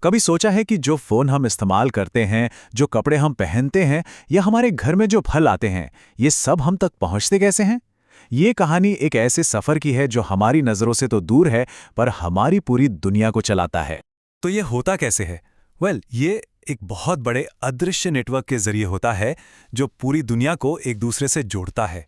कभी सोचा है कि जो फोन हम इस्तेमाल करते हैं, जो कपड़े हम पहनते हैं या हमारे घर में जो फल आते हैं, ये सब हम तक पहुंचते कैसे हैं? ये कहानी एक ऐसे सफर की है जो हमारी नजरों से तो दूर है, पर हमारी पूरी दुनिया को चलाता है। तो ये होता कैसे है? ये एक बहुत बड़े अदृश्य नेटवर्क के जरिए होता है जो पूरी दुनिया को एक दूसरे से जोड़ता है।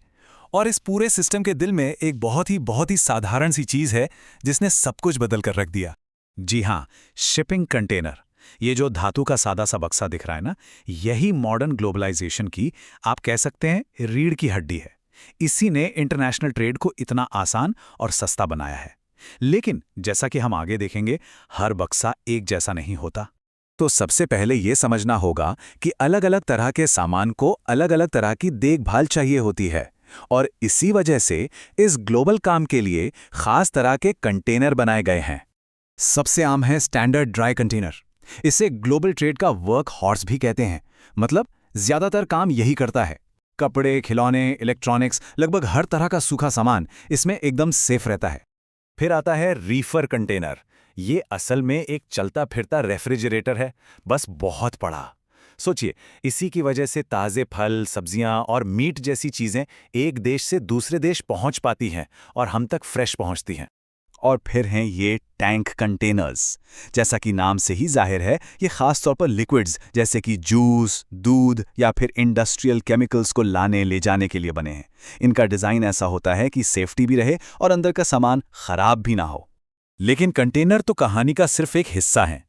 और इस पूरे सिस्टम के दिल में एक बहुत ही साधारण सी चीज है जिसने सब कुछ बदल कर रख दिया। जी हाँ, शिपिंग कंटेनर। ये जो धातु का सादा सा बक्सा दिख रहा है ना, यही मॉडर्न ग्लोबलाइजेशन की, आप कह सकते हैं, रीढ़ की हड्डी है। इसी ने इंटरनेशनल ट्रेड को इतना आसान और सस्ता बनाया है। लेकिन जैसा कि हम आगे देखेंगे, हर बक्सा एक जैसा नहीं होता। तो सबसे पहले ये समझना होगा कि अलग-अलग तरह के सामान को अलग-अलग तरह की देखभाल चाहिए होती है, और इसी वजह से इस ग्लोबल काम के लिए खास तरह के कंटेनर बनाए गए हैं। सबसे आम है स्टैंडर्ड ड्राई कंटेनर। इसे ग्लोबल ट्रेड का वर्क हॉर्स भी कहते हैं। मतलब ज्यादातर काम यही करता है। कपड़े, खिलौने, इलेक्ट्रॉनिक्स, लगभग हर तरह का सूखा सामान इसमें एकदम सेफ रहता है। फिर आता है रीफर कंटेनर। ये असल में एक चलता फिरता रेफ्रिजरेटर है, बस बहुत बड़ा। सोचिए, इसी की वजह से ताज़े फल, सब्जियां और मीट जैसी चीज़ें एक देश से दूसरे देश पहुंच पाती हैं और हम तक फ्रेश पहुंचती हैं। और फिर हैं ये टैंक कंटेनर्स। जैसा कि नाम से ही जाहिर है, ये खास तौर पर लिक्विड्स जैसे कि जूस, दूध या फिर इंडस्ट्रियल केमिकल्स को लाने ले जाने के लिए बने हैं। इनका डिज़ाइन ऐसा होता है कि सेफ्टी भी रहे और अंदर का सामान खराब भी ना हो। लेकिन कंटेनर तो कहानी का सिर्फ एक हिस्सा है।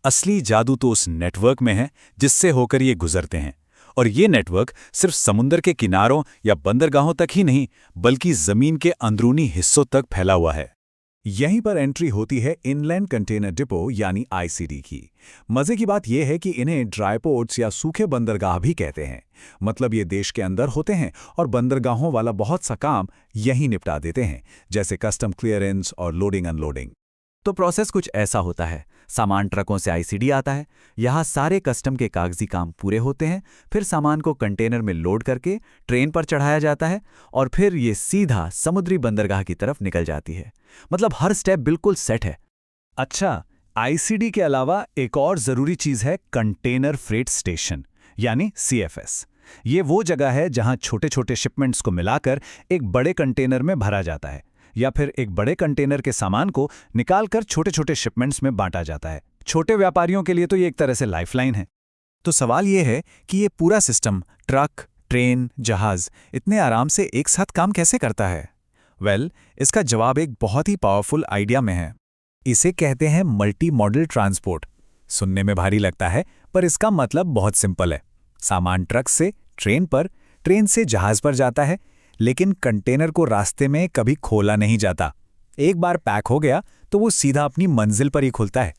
असली जादू तो उस नेटवर्क में है जिससे होकर ये गुजरते हैं। और ये नेटवर्क सिर्फ समुद्र के किनारों या बंदरगाहों तक ही नहीं, बल्कि जमीन के अंदरूनी हिस्सों तक फैला हुआ है। यहीं पर एंट्री होती है इनलैंड कंटेनर डिपो यानी आईसीडी की। मजे की बात यह है कि इन्हें ड्राई पोर्ट्स या सूखे बंदरगाह भी कहते हैं। मतलब ये देश के अंदर होते हैं और बंदरगाहों वाला बहुत सा काम यहीं निपटा देते हैं, जैसे कस्टम क्लियरेंस और लोडिंग अनलोडिंग। तो प्रोसेस कुछ ऐसा होता है। सामान ट्रकों से आईसीडी आता है, यहाँ सारे कस्टम के कागजी काम पूरे होते हैं, फिर सामान को कंटेनर में लोड करके ट्रेन पर चढ़ाया जाता है और फिर ये सीधा समुद्री बंदरगाह की तरफ निकल जाती है। मतलब हर स्टेप बिल्कुल सेट है। अच्छा, आईसीडी के अलावा एक और जरूरी चीज है कंटेनर फ्रेट स्टेशन यानी सीएफएस। ये वो जगह है जहां छोटे छोटे शिपमेंट्स को मिलाकर एक बड़े कंटेनर में भरा जाता है, या फिर एक बड़े कंटेनर के सामान को निकालकर छोटे छोटे शिपमेंट्स में बांटा जाता है। छोटे व्यापारियों के लिए तो ये एक तरह से लाइफलाइन है। तो सवाल ये है कि ये पूरा सिस्टम, ट्रक, ट्रेन, जहाज, इतने आराम से एक साथ काम कैसे करता है? इसका जवाब एक बहुत ही पावरफुल आइडिया में है। इसे कहते हैं मल्टी मॉडल ट्रांसपोर्ट। सुनने में भारी लगता है, पर इसका मतलब बहुत सिंपल है। सामान ट्रक से ट्रेन पर, ट्रेन से जहाज पर जाता है, लेकिन कंटेनर को रास्ते में कभी खोला नहीं जाता। एक बार पैक हो गया तो वो सीधा अपनी मंजिल पर ही खुलता है।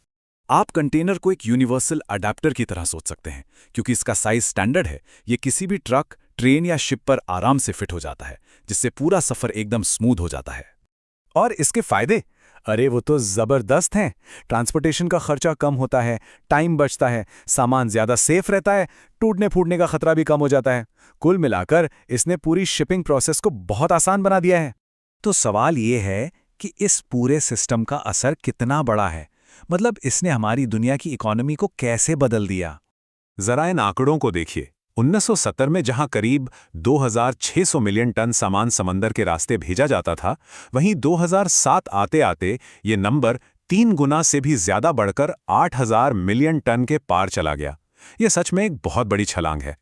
आप कंटेनर को एक यूनिवर्सल अडेप्टर की तरह सोच सकते हैं, क्योंकि इसका साइज स्टैंडर्ड है। ये किसी भी ट्रक, ट्रेन या शिप पर आराम से फिट हो जाता है, जिससे पूरा सफर एकदम स्मूथ हो जाता है। और इसके फायदे, अरे वो तो जबरदस्त हैं। ट्रांसपोर्टेशन का खर्चा कम होता है, टाइम बचता है, सामान ज्यादा सेफ रहता है, टूटने फूटने का खतरा भी कम हो जाता है। कुल मिलाकर इसने पूरी शिपिंग प्रोसेस को बहुत आसान बना दिया है। तो सवाल ये है कि इस पूरे सिस्टम का असर कितना बड़ा है। मतलब इसने हमारी दुनिया की इकोनॉमी को कैसे बदल दिया। जरा इन आंकड़ों को देखिए। 1970 में जहां करीब 2600 मिलियन टन सामान समंदर के रास्ते भेजा जाता था, वहीं 2007 आते आते ये नंबर 3 गुना से भी ज्यादा बढ़कर 8000 मिलियन टन के पार चला गया। यह सच में एक बहुत बड़ी छलांग है।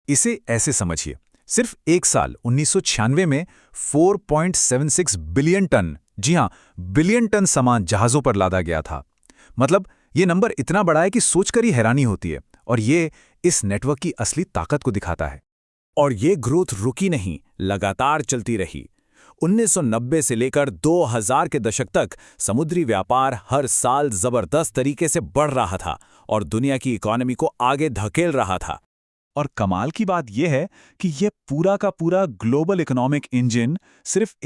इसे ऐसे समझिए, सिर्फ एक साल 1996 में 4.76 बिलियन टन, जी हां, बिलियन टन सामान जहाजों पर लादा गया था। मतलब ये नंबर इतना बड़ा है कि सोचकर ही हैरानी होती है, और ये इस नेटवर्क की असली ताकत को दिखाता है। और ये ग्रोथ रुकी नहीं, लगातार चलती रही। 1990 से लेकर 2000 के दशक तक समुद्री व्यापार हर साल जबरदस्त तरीके से बढ़ रहा था और दुनिया की इकोनॉमी को आगे धकेल रहा था। और कमाल की बात यह है कि यह पूरा का पूरा ग्लोबल इकोनॉमिक इंजन सिर्फ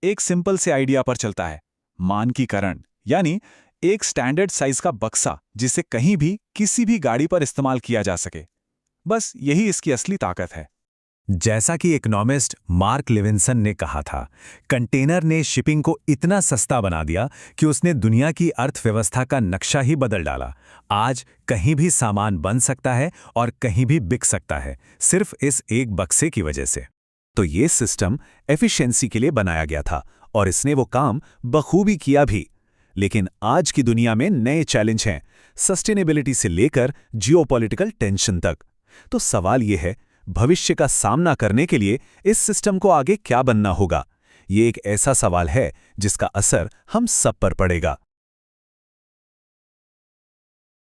एक सिंपल से आइडिया पर चलता है, मानकीकरण। यानी एक स्टैंडर्ड साइज का बक्सा जिसे कहीं भी किसी भी गाड़ी पर इस्तेमाल किया जा सके। बस यही इसकी असली ताकत है। जैसा कि इकोनॉमिस्ट मार्क लेविंसन ने कहा था, कंटेनर ने शिपिंग को इतना सस्ता बना दिया कि उसने दुनिया की अर्थव्यवस्था का नक्शा ही बदल डाला। आज कहीं भी सामान बन सकता है और कहीं भी बिक सकता है, सिर्फ इस एक बक्से की वजह से। तो ये सिस्टम एफिशिएंसी के लिए बनाया गया था और इसने वो काम बखूबी किया भी। लेकिन आज की दुनिया में नए चैलेंज हैं, सस्टेनेबिलिटी से लेकर जियोपॉलिटिकल टेंशन तक। तो सवाल ये है, भविष्य का सामना करने के लिए इस सिस्टम को आगे क्या बनना होगा? ये एक ऐसा सवाल है जिसका असर हम सब पर पड़ेगा।